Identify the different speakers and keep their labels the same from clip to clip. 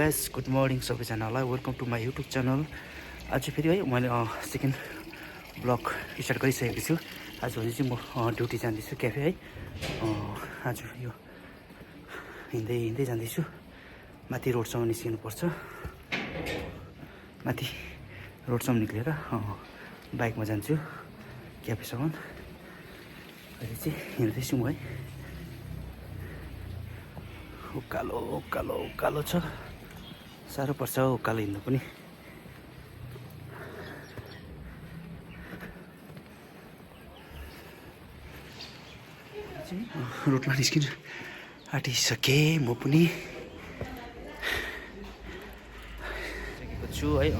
Speaker 1: Guys good morning सबैजनालाई welcome to my YouTube channel. आज फेरि है मैले सेकेन्ड ब्लग स्टार्ट गरिसकेको छु। आजभोलि चाहिँ म ड्युटी जाँदैछु क्याफे है। आज यो हिँड्दै हिँड्दै जाँदैछु। माथि रोडसम्म निस्किनुपर्छ। माथि रोडसम्म निक्लेर बाइकमा जान्छु क्याफेसम्म। अहिले चाहिँ हिँड्दैछु म है। उकालो उकालो उकालो छ, साह्रो पर्छ उकालो हिँड्नु पनि। रोडमा निस्किन आँटिसकेँ म पनि। सकेको छु है।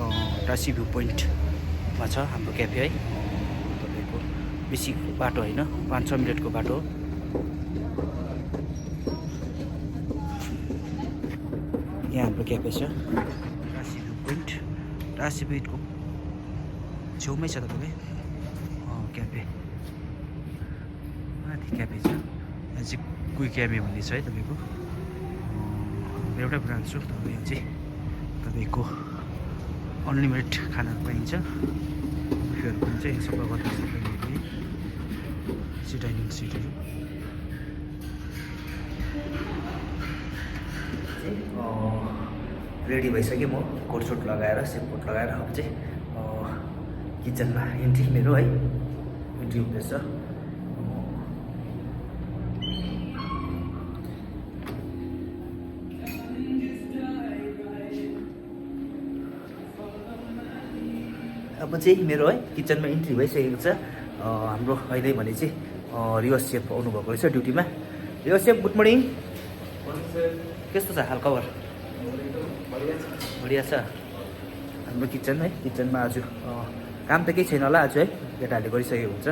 Speaker 1: टासी भ्यू पोइन्टमा छ हाम्रो क्याफे है। तपाईँको बेसी बाटो होइन, 5-6 मिनटको बाटो हो। यहाँ हाम्रो क्याफे छ टासी भ्यू पोइन्ट। टासी पोइन्टको छेउमै छ तपाईँको क्याफे। माथि क्याफे छ। यहाँ चाहिँ क्विक क्याफे भन्ने छ है तपाईँको। एउटै ब्रान्च हो। तपाईँ चाहिँ तपाईँको अनलिमिटेड खानाहरू पाइन्छ। बुफेहरू पनि चाहिँ सबै गर्नुहुन्छ तपाईँले। डाइनिङ सिटहरू रेडी भइसक्यो। म कोटसोट लगाएर सेपकोट लगाएर अब चाहिँ किचनमा इन्ट्री मेरो है। इन्ट्री हुँदैछ। अब चाहिँ मेरो है किचनमा इन्ट्री भइसकेको छ। हाम्रो अहिले भने चाहिँ रिवाज सेफ आउनुभएको रहेछ ड्युटीमा। रिवाज सेफ गुड मर्निङ। कस्तो छ हालखबर? बढिया छ हाम्रो किचन है। किचनमा आज काम त केही छैन होला आज है, केटाहरूले गरिसकेको हुन्छ।